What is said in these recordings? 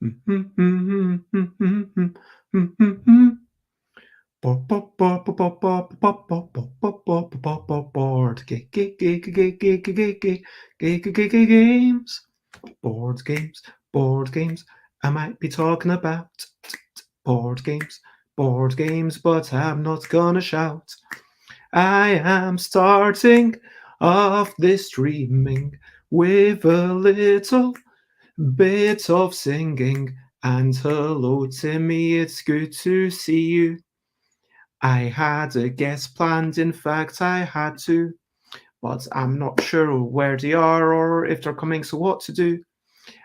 Games, board games, board games. I might be talking about board games, but I'm not gonna shout. I am starting off this streaming with a little bit of singing. And hello, Timmy, it's good to see you. I had a guest planned, in fact, I had to, but I'm not sure where they are or if they're coming, so what to do?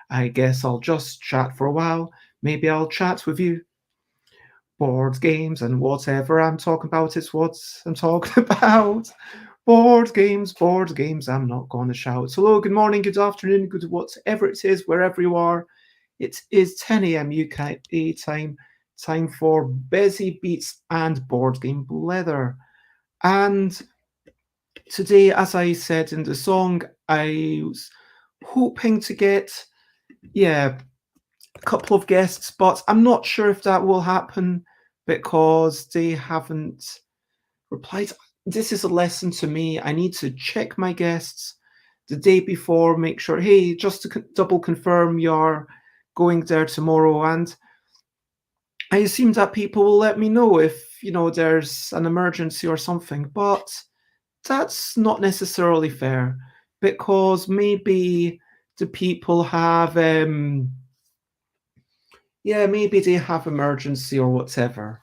I guess I'll just chat for a while. Maybe I'll chat with you. Board games and whatever I'm talking about is what I'm talking about. Board games, I'm not going to shout. So, hello, good morning, good afternoon, good whatever it is, wherever you are. It is 10 a.m. UK time. Time for Busy Beats and Board Game Blether. And today, as I said in the song, I was hoping to get, a couple of guests, but I'm not sure if that will happen because they haven't replied. This is a lesson to me. I need to check my guests the day before, make sure, hey, just to double confirm you're going there tomorrow. And I assume that people will let me know if, there's an emergency or something, but that's not necessarily fair because maybe the people have, maybe they have emergency or whatever.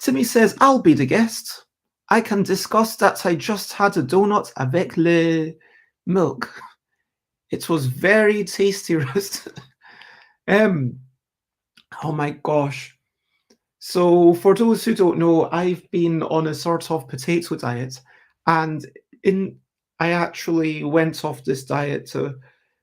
Timmy says, I'll be the guest. I can discuss that I just had a donut avec le milk. It was very tasty roast. Oh my gosh. So for those who don't know, I've been on a sort of potato diet, and I actually went off this diet a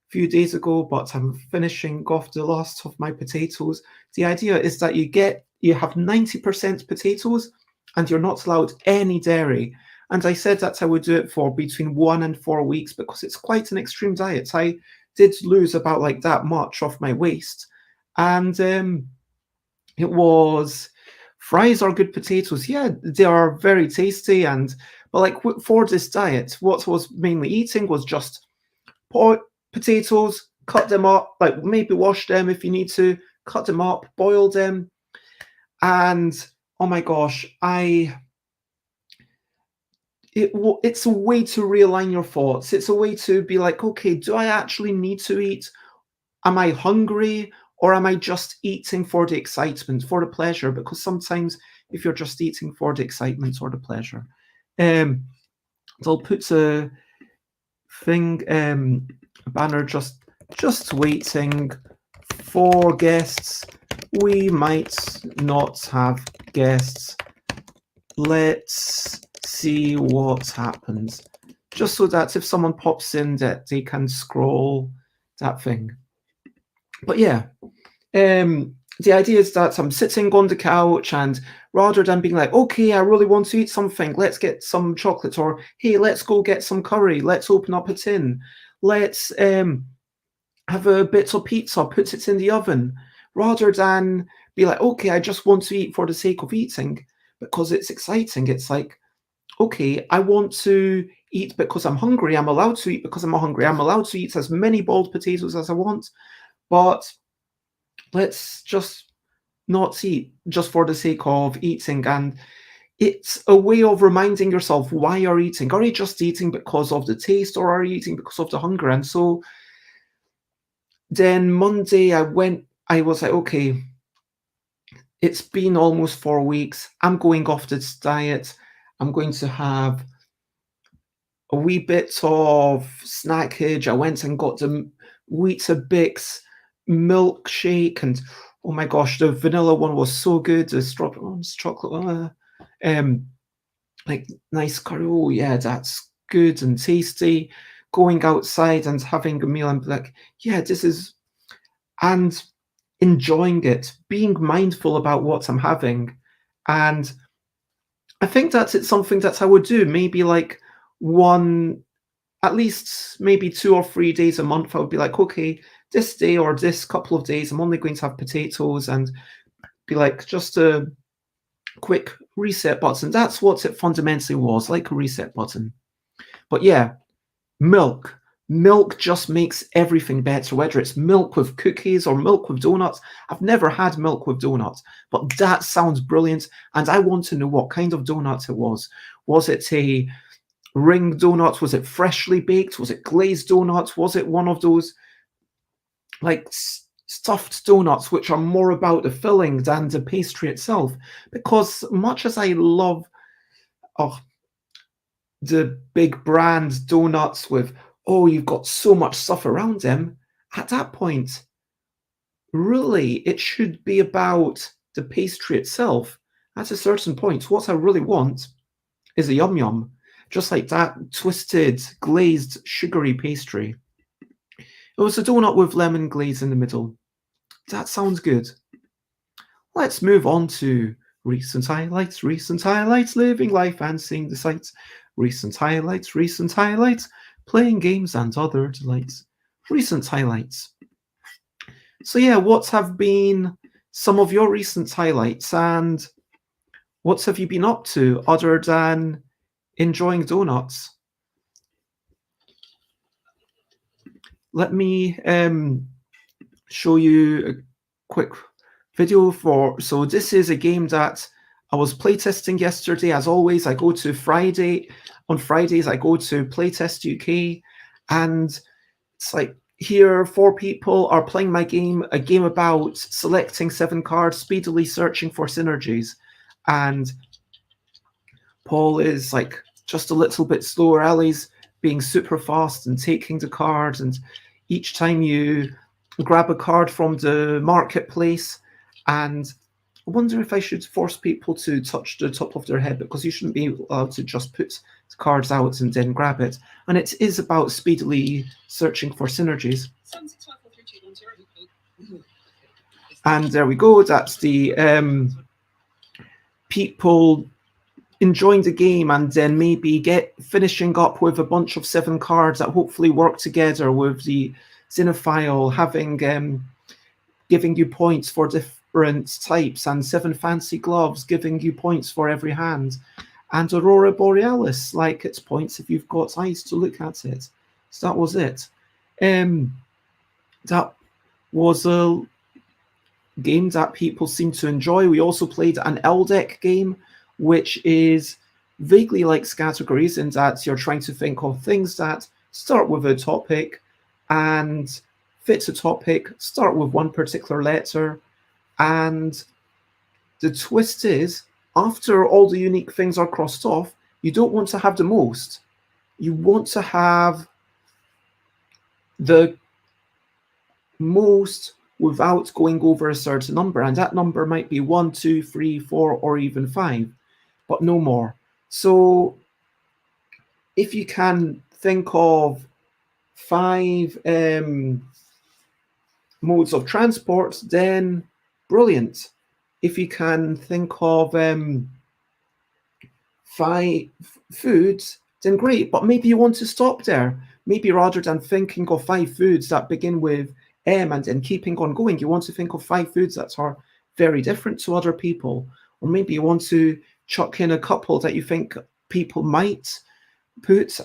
few days ago, but I'm finishing off the last of my potatoes. The idea is that you have 90% potatoes and you're not allowed any dairy. And I said that I would do it for between 1 and 4 weeks because it's quite an extreme diet. I did lose about like that much of my waist. And it was fries are good potatoes. Yeah, they are very tasty. But like for this diet, what I was mainly eating was just potatoes, cut them up, like maybe wash them if you need to, cut them up, boil them. And oh my gosh, it's a way to realign your thoughts. It's a way to be like, okay, do I actually need to eat? Am I hungry? Or am I just eating for the excitement, for the pleasure? Because sometimes if you're just eating for the excitement or the pleasure, they'll put a thing, a banner just waiting for guests. We might not have guests. Let's see what happens. Just so that if someone pops in that they can scroll that thing. But yeah, the idea is that I'm sitting on the couch and rather than being like, okay, I really want to eat something, let's get some chocolate, or hey, let's go get some curry, let's open up a tin, let's have a bit of pizza, put it in the oven, rather than be like, okay, I just want to eat for the sake of eating because it's exciting. It's like, okay, I want to eat because I'm hungry. I'm allowed to eat because I'm hungry. I'm allowed to eat as many boiled potatoes as I want. But let's just not eat just for the sake of eating. And it's a way of reminding yourself why you're eating. Are you just eating because of the taste or are you eating because of the hunger? And so then Monday I was like, okay, it's been almost 4 weeks. I'm going off this diet. I'm going to have a wee bit of snackage. I went and got the Weetabix milkshake, and oh my gosh, the vanilla one was so good. The strawberry one's chocolate, like nice curry. Oh yeah, that's good and tasty. Going outside and having a meal and be like, yeah, this is, and enjoying it, being mindful about what I'm having, and I think that it's something that I would do. Maybe like one, at least maybe 2 or 3 days a month. I would be like, okay, this day or this couple of days, I'm only going to have potatoes, and be like just a quick reset button. That's what it fundamentally was, like a reset button. But yeah, milk. Milk just makes everything better, whether it's milk with cookies or milk with donuts. I've never had milk with donuts, but that sounds brilliant. And I want to know what kind of donut it was. Was it a ring donut? Was it freshly baked? Was it glazed donuts? Was it one of those like stuffed donuts, which are more about the filling than the pastry itself? Because much as I love oh, the big brand donuts with, oh, you've got so much stuff around them, at that point, really, it should be about the pastry itself. At a certain point, what I really want is a yum yum, just like that twisted, glazed, sugary pastry. It was a donut with lemon glaze in the middle. That sounds good. Let's move on to recent highlights, living life and seeing the sights. Recent highlights, playing games and other delights. Recent highlights. So yeah, what have been some of your recent highlights, and what have you been up to other than enjoying donuts? Let me show you a quick video so this is a game that I was playtesting yesterday. As always, I go to on Fridays I go to Playtest UK, and it's like here 4 people are playing my game, a game about selecting 7 cards, speedily searching for synergies, and Paul is like just a little bit slower. Ellie's being super fast and taking the cards, and each time you grab a card from the marketplace, and I wonder if I should force people to touch the top of their head, because you shouldn't be allowed to just put the cards out and then grab it. And it is about speedily searching for synergies. And there we go. That's the people enjoying the game and then maybe finishing up with a bunch of 7 cards that hopefully work together, with the Xenophile having giving you points for different types, and 7 fancy gloves giving you points for every hand, and Aurora Borealis, like it's points if you've got eyes to look at it. So that was it. That was a game that people seem to enjoy. We also played an L-Deck game, which is vaguely like Categories, in that you're trying to think of things that start with a topic and fit a topic, start with one particular letter, and the twist is, after all the unique things are crossed off, you don't want to have the most. You want to have the most without going over a certain number, and that number might be 1, 2, 3, 4, or even 5, but no more. So if you can think of 5 modes of transport, then brilliant. If you can think of 5 foods, then great. But maybe you want to stop there. Maybe rather than thinking of 5 foods that begin with M and then keeping on going, you want to think of 5 foods that are very different to other people. Or maybe you want to chuck in a couple that you think people might put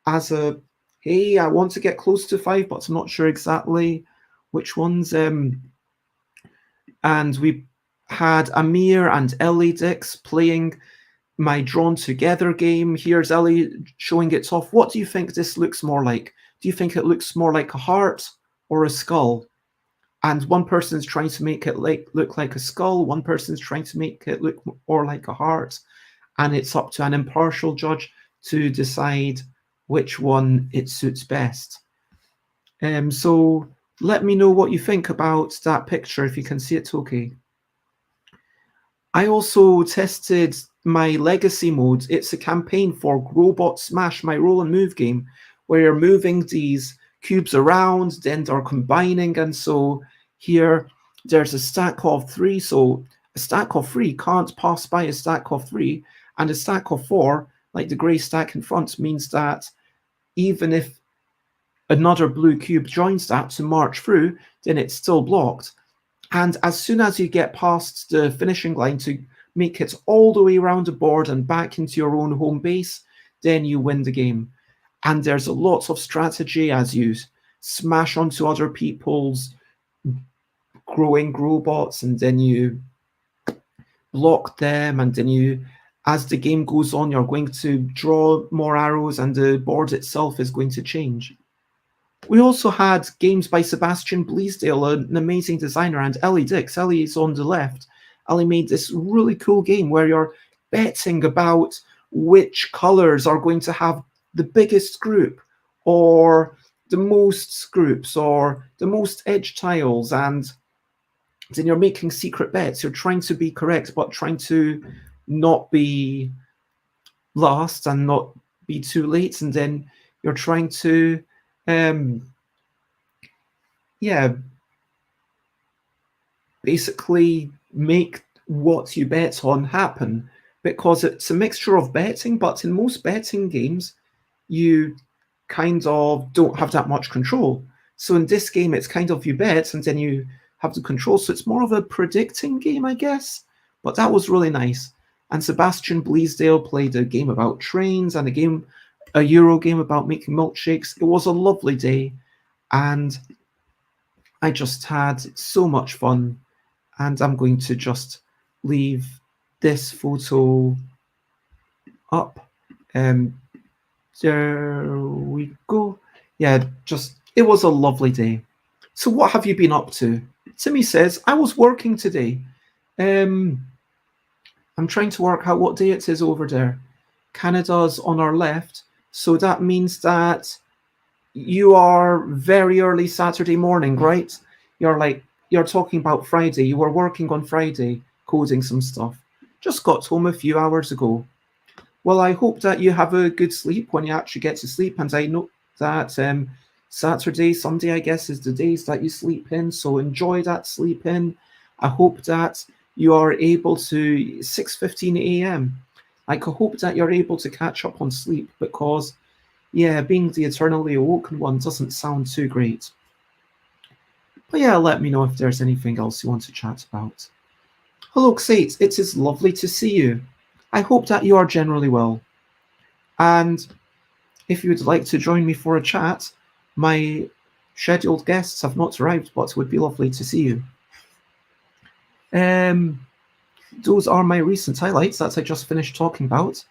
as a, hey, I want to get close to 5, but I'm not sure exactly which ones. And we had Amir and Ellie Dix playing my Drawn Together game. Here's Ellie showing it off. What do you think this looks more like? Do you think it looks more like a heart or a skull? And one person's trying to make it look like a skull. One person's trying to make it look more like a heart. And it's up to an impartial judge to decide which one it suits best. So let me know what you think about that picture, if you can see it okay. I also tested my legacy mode. It's a campaign for Robot Smash, my roll and move game, where you're moving these cubes around, then they're combining. And so here there's a stack of 3. So a stack of 3 can't pass by a stack of 3. And a stack of 4, like the gray stack in front, means that even if another blue cube joins that to march through, then it's still blocked. And as soon as you get past the finishing line to make it all the way around the board and back into your own home base, then you win the game. And there's a lot of strategy as you smash onto other people's growing robots, and then you block them, and then you, as the game goes on, you're going to draw more arrows and the board itself is going to change. We also had games by Sebastian Bleasdale, an amazing designer, and Ellie Dix. Ellie is on the left. Ellie made this really cool game where you're betting about which colors are going to have the biggest group, or the most groups, or the most edge tiles, and then you're making secret bets. You're trying to be correct, but trying to not be last and not be too late, and then you're trying to basically make what you bet on happen, because it's a mixture of betting, but in most betting games, you kind of don't have that much control. So in this game, it's kind of you bet and then you have the control. So it's more of a predicting game, I guess. But that was really nice. And Sebastian Bleasdale played a game about trains and a Euro game about making milkshakes. It was a lovely day, and I just had so much fun. And I'm going to just leave this photo up. There we go. Yeah, it was a lovely day. So what have you been up to? Timmy says, I was working today. I'm trying to work out what day it is over there. Canada's on our left, so that means that you are very early Saturday morning, right? You're talking about Friday. You were working on Friday, coding some stuff. Just got home a few hours ago. Well, I hope that you have a good sleep when you actually get to sleep. And I know that Saturday, Sunday, I guess, is the days that you sleep in. So enjoy that sleep in. I hope that you are able to 6:15 a.m. I hope that you're able to catch up on sleep, because, yeah, being the eternally awoken one doesn't sound too great. But yeah, let me know if there's anything else you want to chat about. Hello, Xate. It is lovely to see you. I hope that you are generally well. And if you would like to join me for a chat, my scheduled guests have not arrived, but it would be lovely to see you. Those are my recent highlights that I just finished talking about.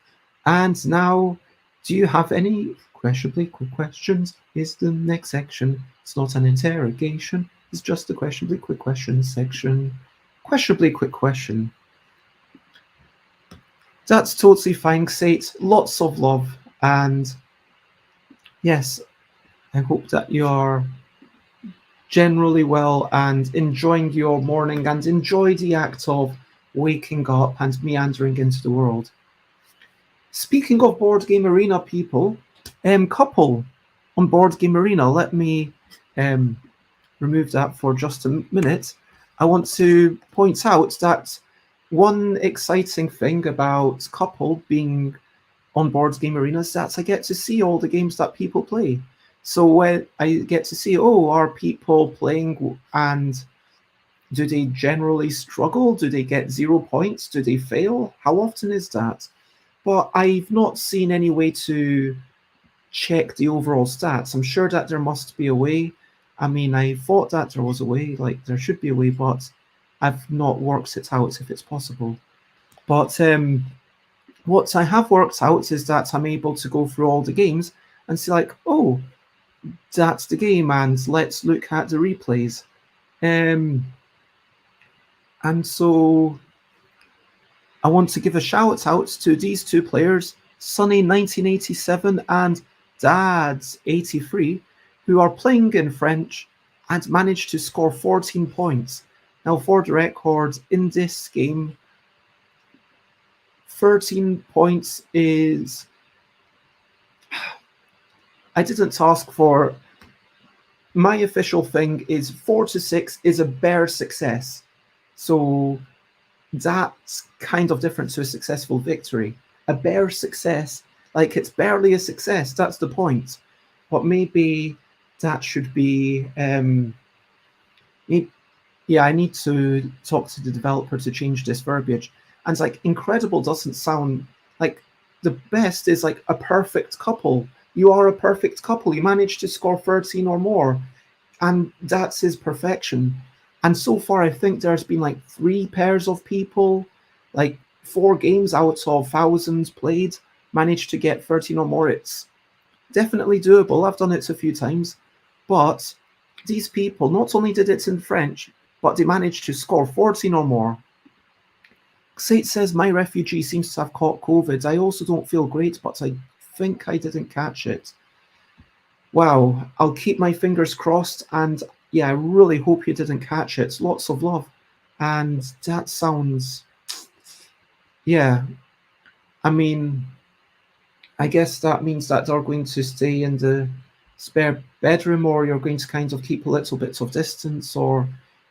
And now, do you have any questionably quick questions? Is the next section. It's not an interrogation. It's just a questionably quick questions section. Questionably quick question. That's totally fine, Xate. Lots of love. And yes, I hope that you are generally well and enjoying your morning, and enjoy the act of waking up and meandering into the world. Speaking of Board Game Arena, people, couple on Board Game Arena, let me remove that for just a minute. I want to point out that one exciting thing about couple being on Board Game Arena is that I get to see all the games that people play. So when I get to see, are people playing, and do they generally struggle? Do they get 0 points? Do they fail? How often is that? But I've not seen any way to check the overall stats. I'm sure that there must be a way. I mean, I thought that there was a way, like there should be a way, but I've not worked it out if it's possible. But what I have worked out is that I'm able to go through all the games and see, like, that's the game, and let's look at the replays. And so I want to give a shout out to these two players, Sunny 1987 and Dad's 83, who are playing in French and managed to score 14 points. Now, for the record, in this game, 13 points is... I didn't ask for... My official thing is 4 to 6 is a bare success. So that's kind of different to a successful victory. A bare success, like it's barely a success, that's the point. But maybe that should be need, yeah, I need to talk to the developer to change this verbiage. And it's like incredible doesn't sound like the best is like a perfect couple. You are a perfect couple. You managed to score 13 or more, and that's his perfection. And so far, I think there's been like 3 pairs of people, like 4 games out of thousands played, managed to get 13 or more. It's definitely doable. I've done it a few times, but these people not only did it in French, but they managed to score 14 or more. Sate says my refugee seems to have caught COVID. I also don't feel great, but I think I didn't catch it. Wow, I'll keep my fingers crossed, and yeah, I really hope you didn't catch it. Lots of love. And that sounds, yeah, I mean, I guess that means that they're going to stay in the spare bedroom, or you're going to kind of keep a little bit of distance, or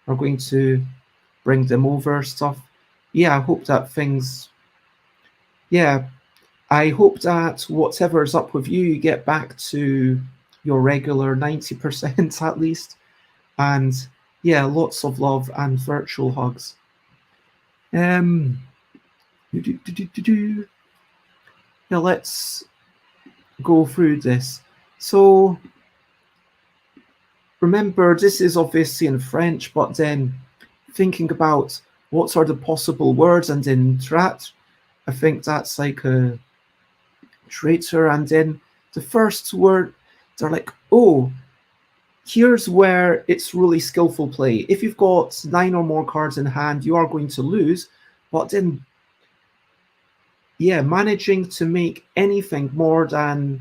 are going to bring them over stuff. Yeah, I hope that things, yeah, I hope that whatever's up with you, you get back to your regular 90% at least. And yeah, lots of love and virtual hugs. Um, yeah, let's go through this. So remember, this is obviously in French, but then thinking about what are the possible words, and in Trat, I think that's like a traitor, and then the first word, they're like, oh, here's where it's really skillful play. If you've got 9 or more cards in hand, you are going to lose, but then, yeah, managing to make anything more than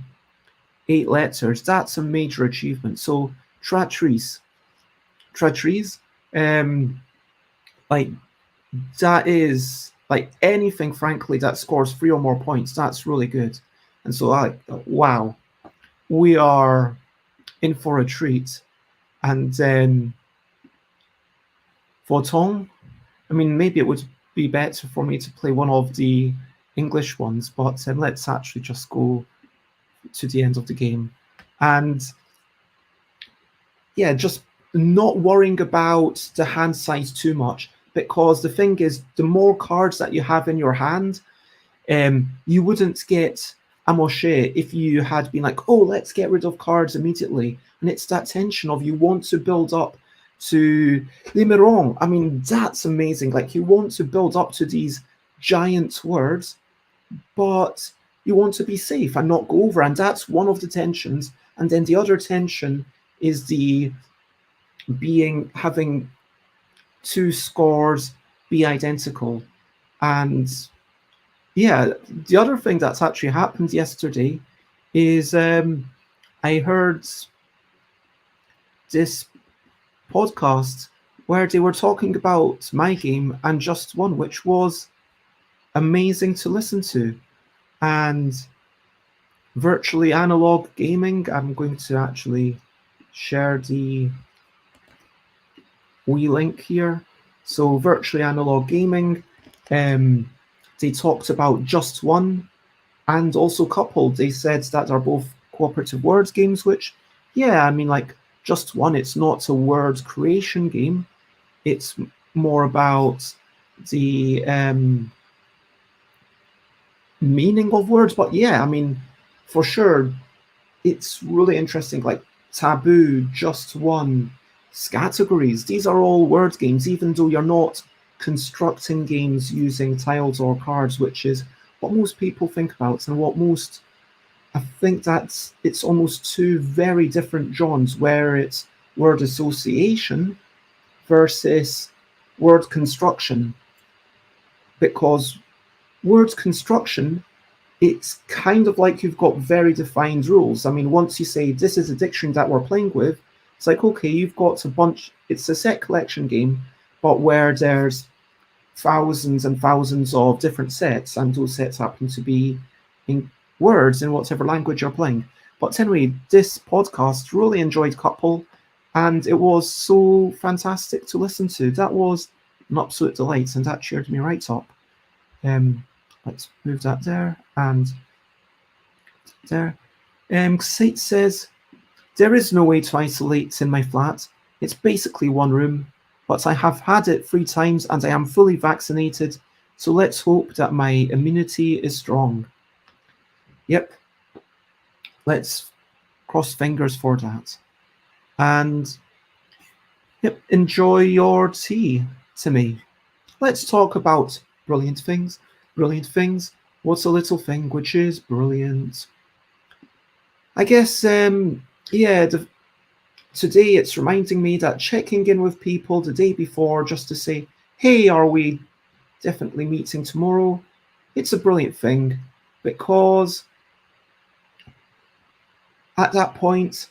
8 letters, that's a major achievement. So, tratrice, like, that is, like, anything, frankly, that scores 3 or more points, that's really good. And so, wow, we are in for a treat. And then Photon, I mean, maybe it would be better for me to play one of the English ones, but let's actually just go to the end of the game. And yeah, just not worrying about the hand size too much, because the thing is, the more cards that you have in your hand, you wouldn't get a Moshe if you had been like, oh, let's get rid of cards immediately. And it's that tension of you want to build up to Limeron. I mean, that's amazing. Like, you want to build up to these giant words, but you want to be safe and not go over. And that's one of the tensions. And then the other tension is the having 2 scores be identical. And yeah, the other thing that's actually happened yesterday is I heard this podcast where they were talking about my game and Just One, which was amazing to listen to. And virtually analog gaming, I'm going to actually share the wee link here. So virtually analog gaming, they talked about Just One and also Coupled. They said that are both cooperative words games, which, yeah, I mean, like, Just One, it's not a word creation game. It's more about the meaning of words. But yeah, I mean, for sure, it's really interesting. Like Taboo, Just One, Categories, these are all word games, even though you're not constructing games using tiles or cards, which is what most people think about, and what most, I think that's, it's almost 2 very different genres, where it's word association versus word construction. Because word construction, it's kind of like you've got very defined rules. I mean, once you say this is a dictionary that we're playing with, it's like, okay, you've got a bunch, it's a set collection game, but where there's thousands and thousands of different sets, and those sets happen to be in words in whatever language you're playing. But anyway, this podcast, really enjoyed Couple, and it was so fantastic to listen to. That was an absolute delight, and that cheered me right up. Let's move that there and there. Sate says, There is no way to isolate in my flat. It's basically one room, but I have had it 3 times and I am fully vaccinated, so let's hope that my immunity is strong. Yep, let's cross fingers for that. And yep, enjoy your tea, Timmy. Let's talk about brilliant things. Brilliant things. What's a little thing which is brilliant? I guess, yeah, today it's reminding me that checking in with people the day before just to say, hey, are we definitely meeting tomorrow? It's a brilliant thing because at that point,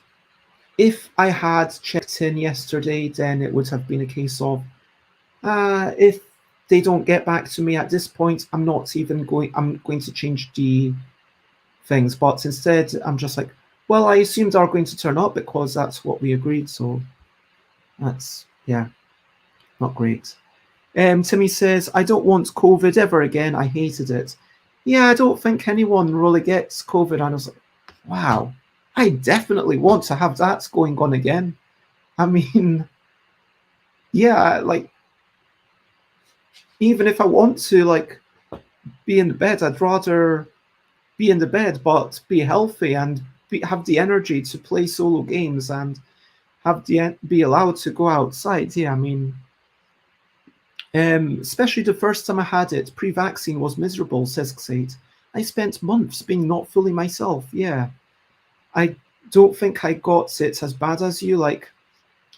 if I had checked in yesterday, then it would have been a case of, if they don't get back to me at this point, I'm going to change the things. But instead, I'm just like, well, I assumed they're going to turn up because that's what we agreed. So that's, yeah, not great. Timmy says, I don't want COVID ever again. I hated it. Yeah, I don't think anyone really gets COVID. And I was like, wow, I definitely want to have that going on again. I mean, yeah, like, even if I want to, like, be in the bed, I'd rather be in the bed, but be healthy and have the energy to play solo games and be allowed to go outside. Yeah, I mean, especially the first time I had it, pre-vaccine was miserable, says Xate. I spent months being not fully myself. Yeah, I don't think I got it as bad as you. Like,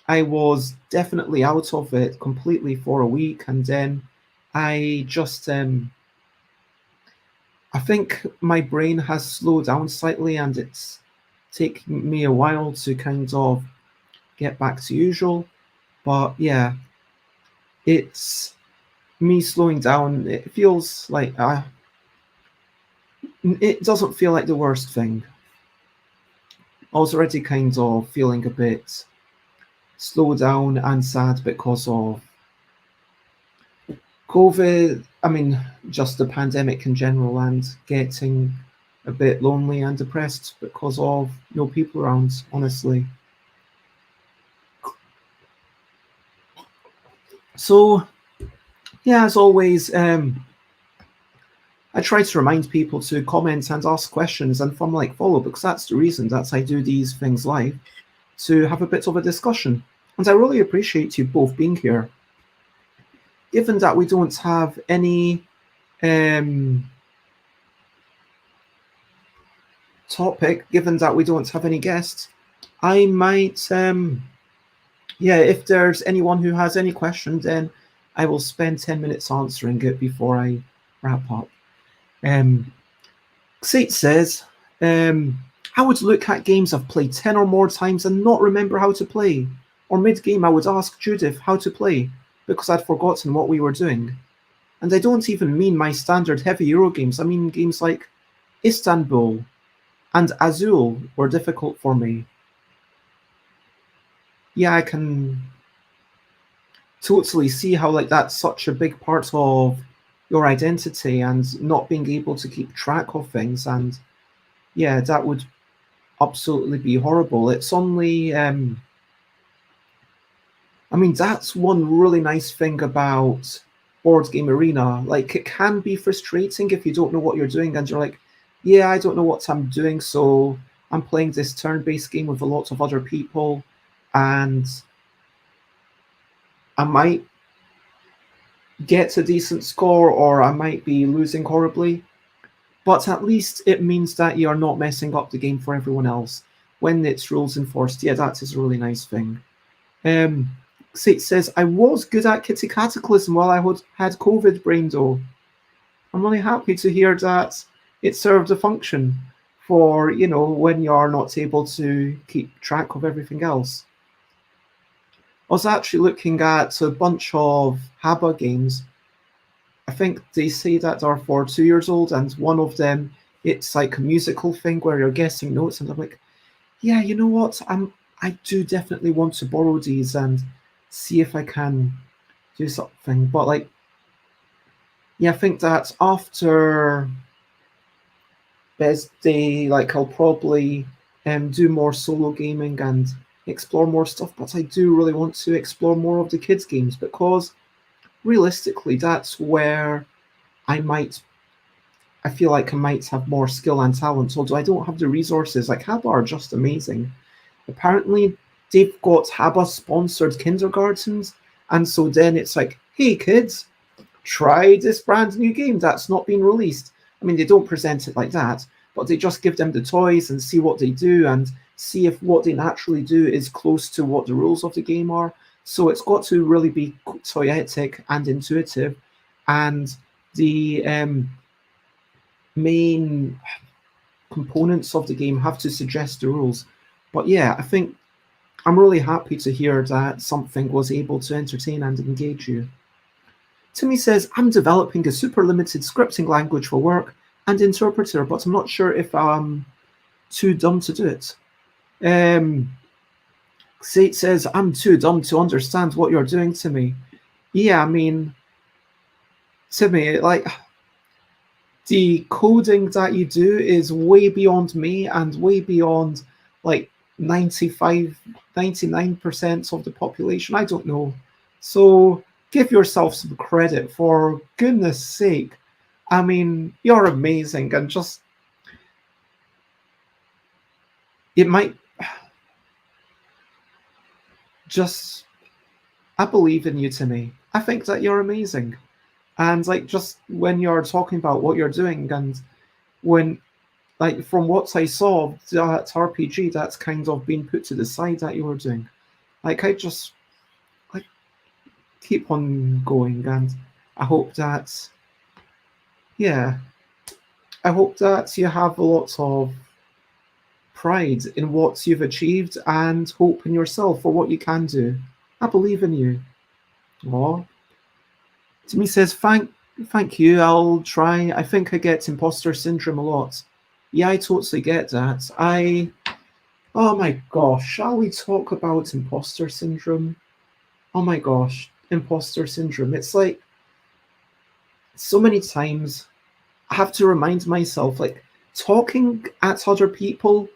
I was definitely out of it completely for a week, and then I just, I think my brain has slowed down slightly, and it's taking me a while to kind of get back to usual. But yeah, it's me slowing down. It feels like it doesn't feel like the worst thing. I was already kind of feeling a bit slowed down and sad because of COVID. I mean, just the pandemic in general, and getting a bit lonely and depressed because of no people around, honestly. So, yeah, as always, I try to remind people to comment and ask questions and from like follow, because that's the reason that I do these things live, to have a bit of a discussion. And I really appreciate you both being here. Given that we don't have any topic, given that we don't have any guests, I might, yeah, if there's anyone who has any questions, then I will spend 10 minutes answering it before I wrap up. Xate says, I would look at games I've played 10 or more times and not remember how to play. Or mid-game, I would ask Judith how to play because I'd forgotten what we were doing. And I don't even mean my standard heavy Euro games. I mean games like Istanbul and Azul were difficult for me. Yeah, I can totally see how like that's such a big part of your identity and not being able to keep track of things. And yeah, that would absolutely be horrible. It's only, I mean, that's one really nice thing about Board Game Arena. Like, it can be frustrating if you don't know what you're doing and you're like, yeah, I don't know what I'm doing, so I'm playing this turn-based game with a lot of other people, and I might get a decent score or I might be losing horribly. But at least it means that you're not messing up the game for everyone else when it's rules enforced. Yeah, that is a really nice thing. It says, I was good at Kitty Cataclysm while I had COVID brain though. I'm really happy to hear that it served a function for, you know, when you're not able to keep track of everything else. I was actually looking at a bunch of HABA games. I think they say that are for 2 years old, and one of them, it's like a musical thing where you're guessing notes, and I'm like, yeah, you know what? I do definitely want to borrow these and see if I can do something. But like, yeah, I think that after Best Day, like I'll probably do more solo gaming and explore more stuff, but I do really want to explore more of the kids' games because realistically, that's where I might. I feel like I might have more skill and talent, although I don't have the resources. Like Haba are just amazing. Apparently, they've got Haba sponsored kindergartens, and so then it's like, hey kids, try this brand new game that's not been released. I mean, they don't present it like that, but they just give them the toys and see what they do and see if what they naturally do is close to what the rules of the game are. So it's got to really be toyetic and intuitive, and the main components of the game have to suggest the rules. But yeah, I think I'm really happy to hear that something was able to entertain and engage you. Timmy says, I'm developing a super limited scripting language for work and interpreter, but I'm not sure if I'm too dumb to do it. Sate says, I'm too dumb to understand what you're doing to me. Yeah, I mean, Timmy, like, the coding that you do is way beyond me and way beyond, like, 95, 99% of the population. I don't know. So give yourself some credit, for goodness sake. I mean, you're amazing, and just it might just I believe in you, Timmy. I think that you're amazing. And like just when you're talking about what you're doing and when like from what I saw, that RPG that's kind of been put to the side that you were doing. Like I just like keep on going, and I hope that yeah, I hope that you have a lot of pride in what you've achieved and hope in yourself for what you can do. I believe in you. Aw. Timmy says, thank you, I'll try. I think I get imposter syndrome a lot. Yeah, I totally get that. Oh my gosh, shall we talk about imposter syndrome? Oh my gosh, imposter syndrome. It's like so many times I have to remind myself, like, talking at other people,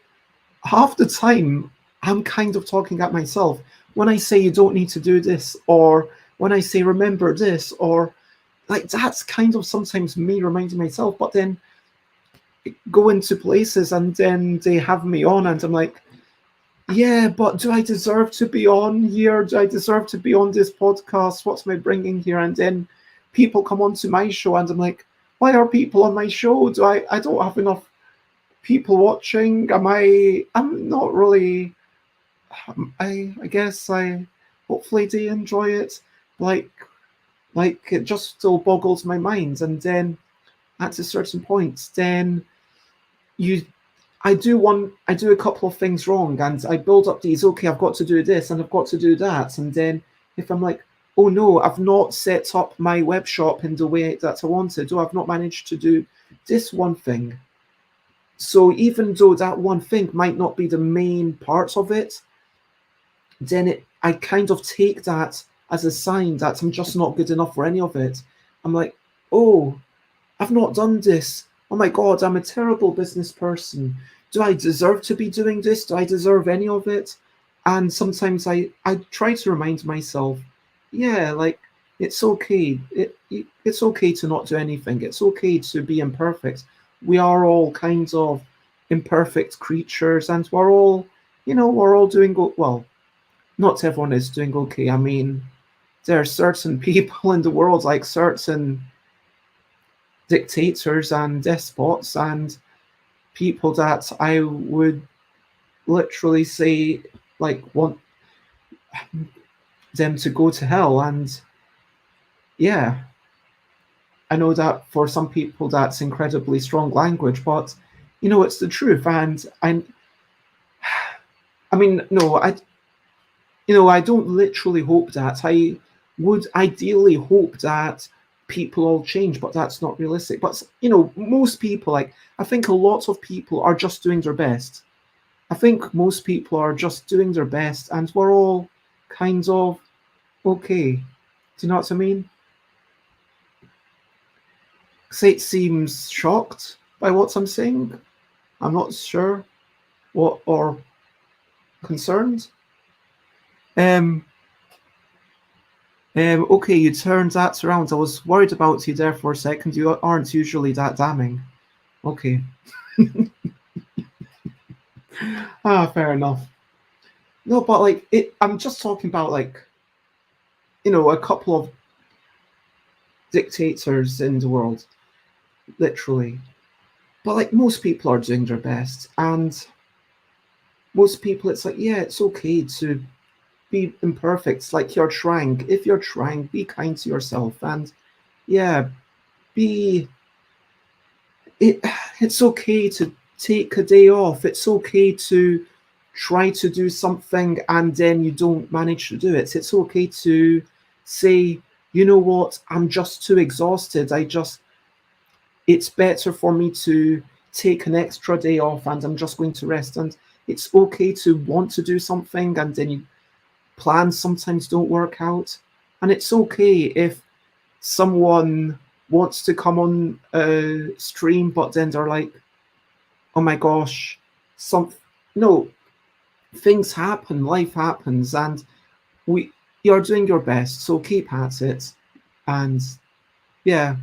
half the time I'm kind of talking at myself. When I say you don't need to do this, or when I say remember this, or like that's kind of sometimes me reminding myself, but then go into places and then they have me on and I'm like, yeah, but do I deserve to be on here? Do I deserve to be on this podcast? What's my bringing here? And then people come onto my show and I'm like, why are people on my show? I don't have enough people watching? I'm not really, I guess hopefully they enjoy it. Like, it just still boggles my mind. And then at a certain point, then you I do a couple of things wrong and I build up these, okay, I've got to do this and I've got to do that. And then if I'm like, oh no, I've not set up my web shop in the way that I wanted, or I've not managed to do this one thing. So even though that one thing might not be the main part of it, then I kind of take that as a sign that I'm just not good enough for any of it. I'm like, oh, I've not done this. Oh my God, I'm a terrible business person. Do I deserve to be doing this? Do I deserve any of it? And sometimes I try to remind myself, yeah, like it's okay. It's okay to not do anything. It's okay to be imperfect. We are all kinds of imperfect creatures, and we're all doing well. Not everyone is doing okay. I mean, there are certain people in the world, like certain dictators and despots and people that I would literally say like want them to go to hell. And yeah, I know that for some people that's incredibly strong language, but it's the truth. And I mean, no, I don't literally hope that. I would ideally hope that people all change, but that's not realistic. But most people, like I think a lot of people are just doing their best. I think most people are just doing their best, and we're all kind of okay. Do you know what I mean? Sate seems shocked by what I'm saying. I'm not sure. What or concerned? Um, okay, you turned that around. I was worried about you there for a second. You aren't usually that damning. Okay. Fair enough. No, but like I'm just talking about like a couple of dictators in the world, literally. But like most people are doing their best, and most people, it's like, yeah, it's okay to be imperfect. It's like you're trying. If you're trying, be kind to yourself, and yeah, be it. It's okay to take a day off. It's okay to try to do something and then you don't manage to do it. It's okay to say, you know what, I'm just too exhausted. It's better for me to take an extra day off and I'm just going to rest. And it's okay to want to do something and then plans sometimes don't work out. And it's okay if someone wants to come on a stream, but then they're like, oh my gosh, some no, things happen, life happens, and we you're doing your best, so keep at it. And yeah,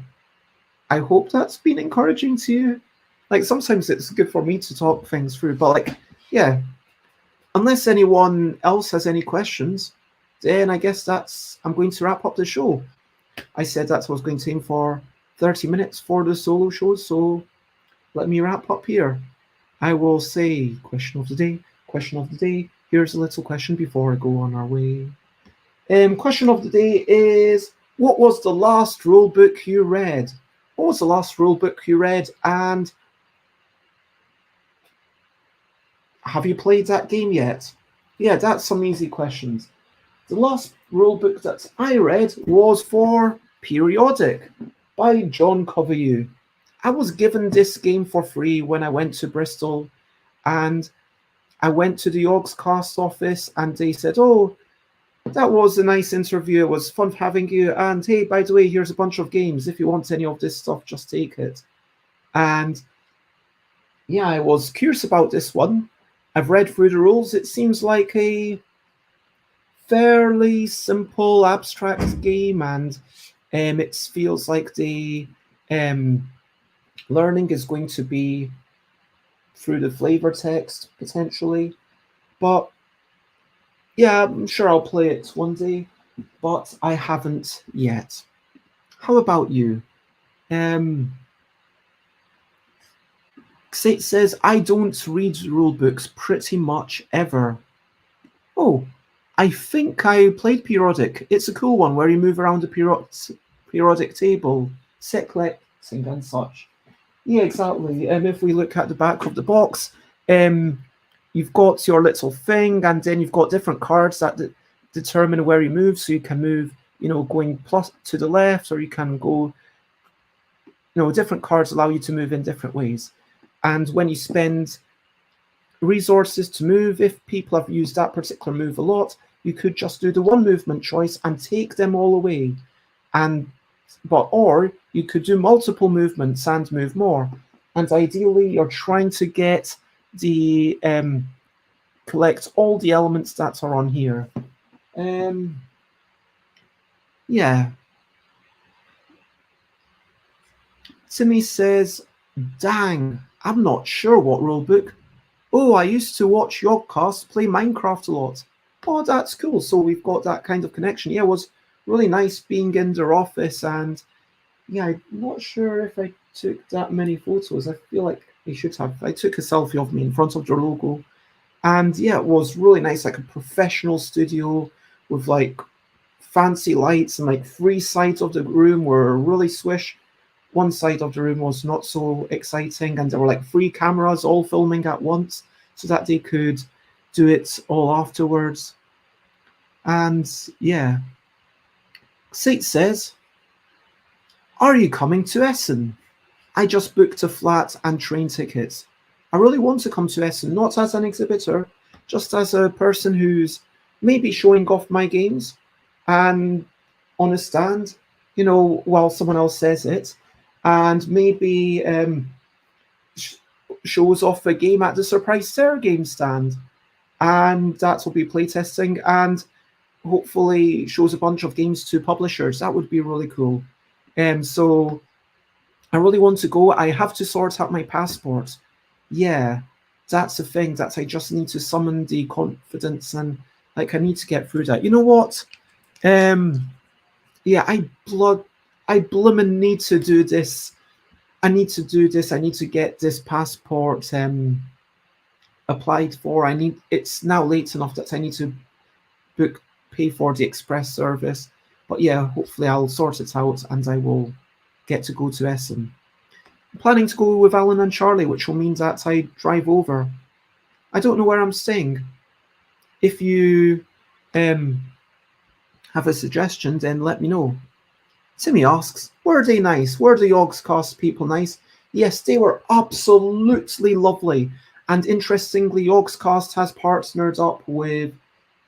I hope that's been encouraging to you. Like sometimes it's good for me to talk things through, but like yeah, unless anyone else has any questions, then I guess that's I'm going to wrap up the show. I said that I was going to aim for 30 minutes for the solo shows, so let me wrap up here. I will say question of the day, question of the day. Here's a little question before I go on our way. Question of the day is, what was the last rule book you read? What was the last rule book you read, and have you played that game yet? Yeah, that's some easy questions. The last rule book that I read was for Periodic by John Coveyu. I was given this game for free when I went to Bristol, and I went to the Yogscast office and they said, oh, that was a nice interview. It was fun having you. And hey, by the way, here's a bunch of games. If you want any of this stuff, just take it. And yeah, I was curious about this one. I've read through the rules. It seems like a fairly simple, abstract game, and it feels like the learning is going to be through the flavor text potentially. But yeah, I'm sure I'll play it one day, but I haven't yet. How about you? Um, It says, I don't read rule books pretty much ever. Oh, I think I played Periodic. It's a cool one where you move around the periodic table, set collecting and such. Yeah, exactly. If we look at the back of the box, you've got your little thing, and then you've got different cards that determine where you move. So you can move, going plus to the left, or you can go. Different cards allow you to move in different ways. And when you spend resources to move, if people have used that particular move a lot, you could just do the one movement choice and take them all away. Or you could do multiple movements and move more. And ideally, you're trying to get the collect all the elements that are on here. Yeah. Timmy says, dang, I'm not sure what rulebook. Oh, I used to watch Yogcast play Minecraft a lot. Oh, that's cool. So we've got that kind of connection. Yeah, it was really nice being in their office, and yeah, I'm not sure if I took that many photos. I feel like I should have. I took a selfie of me in front of their logo. And yeah, it was really nice, like a professional studio with like fancy lights, and like three sides of the room were really swish. One side of the room was not so exciting, and there were like three cameras all filming at once so that they could do it all afterwards. And yeah, Sate says, are you coming to Essen? I just booked a flat and train tickets. I really want to come to Essen, not as an exhibitor, just as a person who's maybe showing off my games and on a stand, while someone else says it, and maybe shows off a game at the Surprise Sarah game stand, and that will be playtesting, and hopefully shows a bunch of games to publishers. That would be really cool. So I really want to go. I have to sort out my passport. Yeah, that's the thing. That I just need to summon the confidence, and like I need to get through that. You know what? Yeah, I bloomin' need to do this. I need to do this. I need to get this passport applied for. It's now late enough that I need to pay for the express service. But yeah, hopefully I'll sort it out and I will get to go to Essen. I'm planning to go with Alan and Charlie, which will mean that I drive over. I don't know where I'm staying. If you have a suggestion, then let me know. Timmy asks, were they nice? Were the Yogscast people nice? Yes, they were absolutely lovely. And interestingly, Yogscast has partnered up with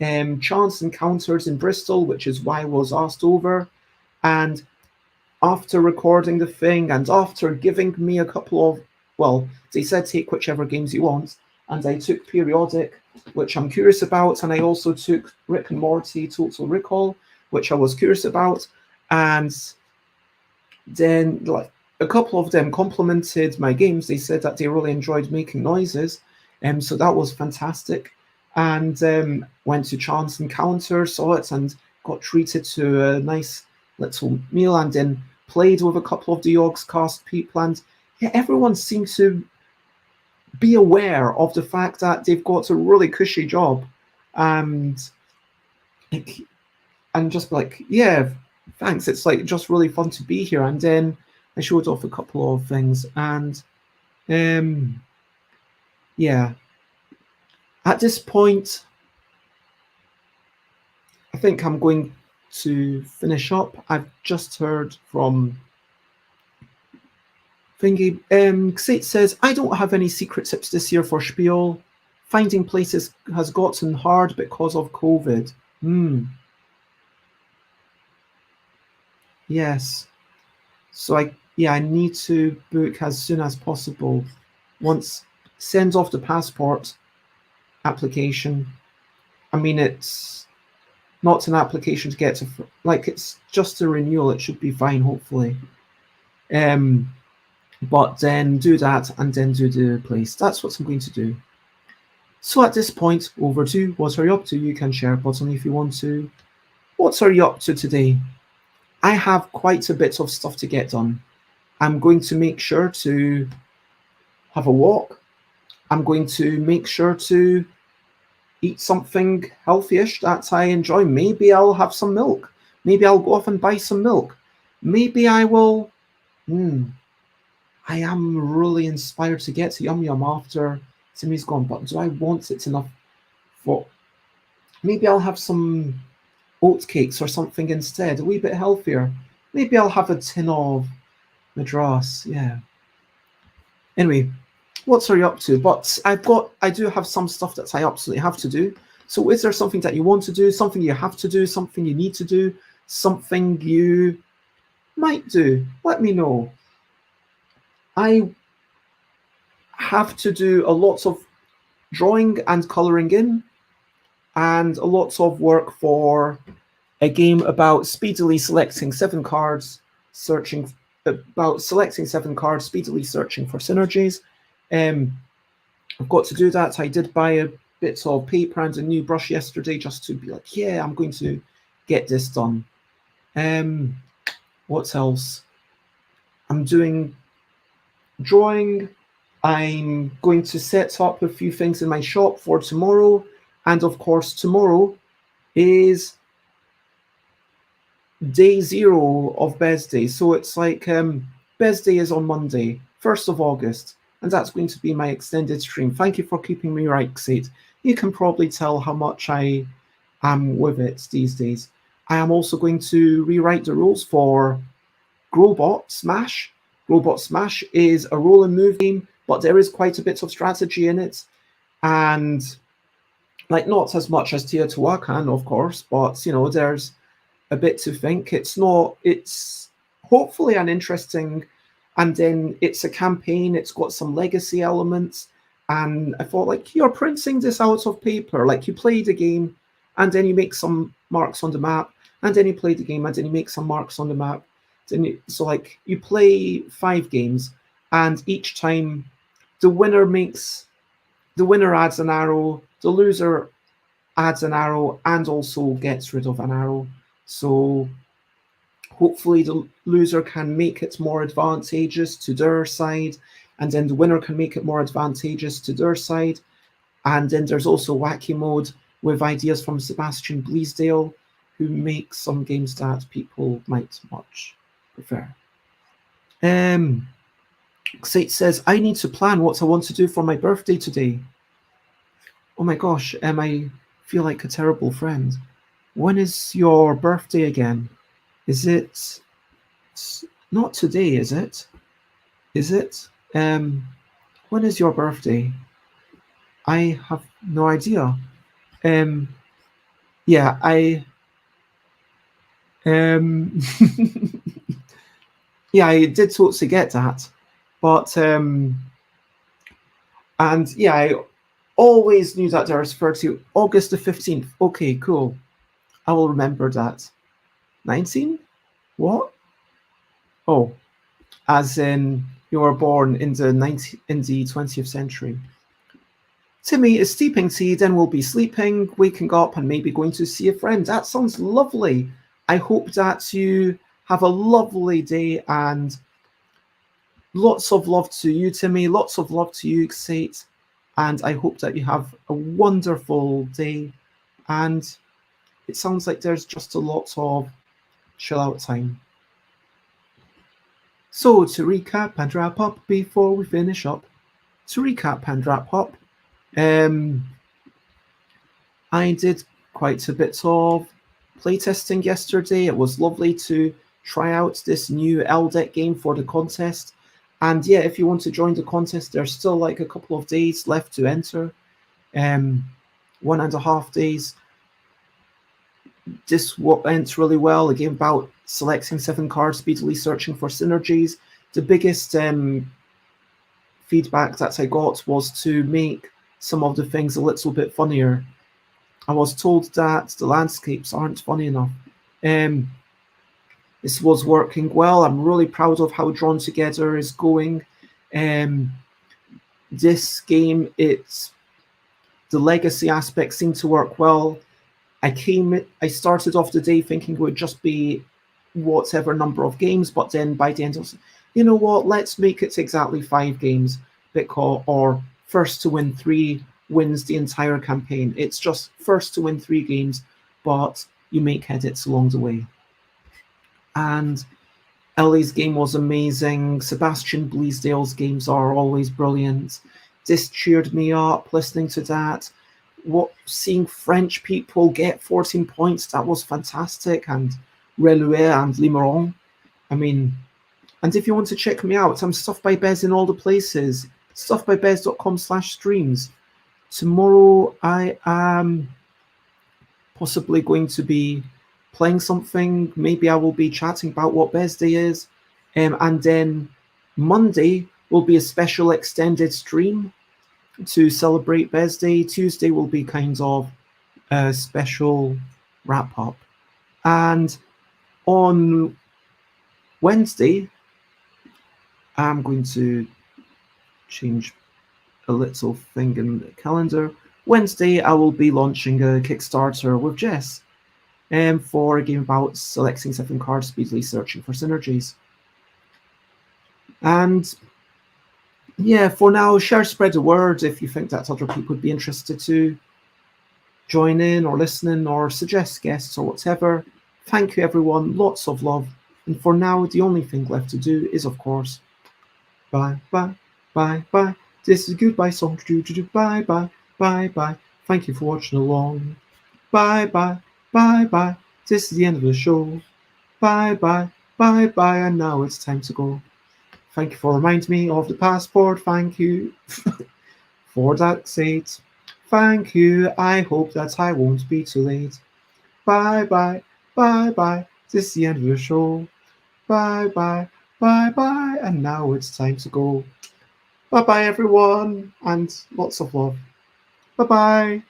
Chance Encounters in Bristol, which is why I was asked over. And after recording the thing and after giving me a couple of, well, they said take whichever games you want. And I took Periodic, which I'm curious about. And I also took Rick and Morty Total Recall, which I was curious about. And then like a couple of them complimented my games. They said that they really enjoyed making noises. So that was fantastic. And went to Chance Encounter, saw it, and got treated to a nice little meal, and then played with a couple of the Yogscast people. And yeah, everyone seemed to be aware of the fact that they've got a really cushy job. And just like, yeah, thanks. It's like just really fun to be here. And then I showed off a couple of things. And yeah. At this point, I think I'm going to finish up. I've just heard from Thingy. Xate says, I don't have any secret tips this year for Spiel. Finding places has gotten hard because of COVID. Yes. So I need to book as soon as possible. Once send off the passport application. I mean, it's not an application to get to, like, it's just a renewal. It should be fine, hopefully. But then do that and then do the place. That's what I'm going to do. So at this point, over to what are you up to? You can share a button if you want to. What are you up to today? I have quite a bit of stuff to get done. I'm going to make sure to have a walk. I'm going to make sure to eat something healthy-ish that I enjoy. Maybe I'll have some milk. Maybe I'll go off and buy some milk. Maybe I will. I am really inspired to get to Yum Yum after Timmy's gone, but do I want it enough for... Maybe I'll have some oat cakes or something instead, a wee bit healthier. Maybe I'll have a tin of Madras, yeah. Anyway, what are you up to? But I do have some stuff that I absolutely have to do. So is there something that you want to do, something you have to do, something you need to do, something you might do? Let me know. I have to do a lot of drawing and colouring in, and a lot of work for a game about speedily selecting 7 cards, speedily searching for synergies. I've got to do that. I did buy a bit of paper and a new brush yesterday just to be like, yeah, I'm going to get this done. What else? I'm doing drawing. I'm going to set up a few things in my shop for tomorrow. And of course, tomorrow is day 0 of Bez Day. So it's like Bez Day is on Monday, 1st of August. And that's going to be my extended stream. Thank you for keeping me right, Xate. You can probably tell how much I am with it these days. I am also going to rewrite the rules for Growbot Smash. Growbot Smash is a roll and move game, but there is quite a bit of strategy in it. And like not as much as Teotihuacan, of course, but you know, there's a bit to think. It's hopefully an interesting and then it's a campaign, it's got some legacy elements, and I thought, like, you're printing this out of paper, like you play the game and then you make some marks on the map, and then you play the game and then you make some marks on the map. So like you play 5 games, and each time the winner adds an arrow, the loser adds an arrow, and also gets rid of an arrow. So hopefully the loser can make it more advantageous to their side, and then the winner can make it more advantageous to their side. And then there's also wacky mode with ideas from Sebastian Bleasdale, who makes some games that people might much prefer. Xate says, I need to plan what I want to do for my birthday today. Oh my gosh, I feel like a terrible friend. When is your birthday again? Is it not today, is it? Is it? When is your birthday? I have no idea. Yeah, yeah, I did totally get that. But and yeah, I always knew that there was 30 August the 15th. Okay, cool. I will remember that. 19? What? Oh, as in you were born in the 20th century. Timmy is steeping tea, then we'll be sleeping, waking up, and maybe going to see a friend. That sounds lovely. I hope that you have a lovely day, and lots of love to you, Timmy. Lots of love to you, Xate. And I hope that you have a wonderful day. And it sounds like there's just a lot of chill out time. So to recap and wrap up before we finish up. I did quite a bit of playtesting yesterday. It was lovely to try out this new LDEC game for the contest. And yeah, if you want to join the contest, there's still like a couple of days left to enter. 1.5 days. This went really well. A game about selecting 7 cards, speedily searching for synergies. The biggest feedback that I got was to make some of the things a little bit funnier. I was told that the landscapes aren't funny enough. This was working well. I'm really proud of how Drawn Together is going. This game, the legacy aspect seemed to work well. I started off the day thinking it would just be whatever number of games, but then by the end I was, you know what, let's make it exactly 5 games, because or first to win 3 wins the entire campaign. It's just first to win 3 games, but you make edits along the way. And Ellie's game was amazing. Sebastian Bleasdale's games are always brilliant. This cheered me up listening to that. Seeing French people get 14 points, that was fantastic. And Relouet and Limeron. I mean, and if you want to check me out, I'm Stuff by Bez in all the places. stuffbybez.com/streams. Tomorrow I am possibly going to be playing something. Maybe I will be chatting about what Bez Day is. And then Monday will be a special extended stream to celebrate Bez Day. Tuesday will be kind of a special wrap up. And on Wednesday, I'm going to change a little thing in the calendar. Wednesday, I will be launching a Kickstarter with Jess for a game about selecting 7 cards, speedily searching for synergies. And yeah, for now, spread the word if you think that other people would be interested to join in or listen or suggest guests or whatever. Thank you, everyone. Lots of love. And for now, the only thing left to do is, of course, bye, bye, bye, bye. This is a goodbye song. Bye, bye, bye, bye. Thank you for watching along. Bye, bye, bye, bye. This is the end of the show. Bye, bye, bye, bye. And now it's time to go. Thank you for reminding me of the passport. Thank you for that, Xate. Thank you. I hope that I won't be too late. Bye, bye, bye, bye. This is the end of the show. Bye, bye, Bye bye. And now it's time to go. Bye bye, everyone, and lots of love. Bye bye.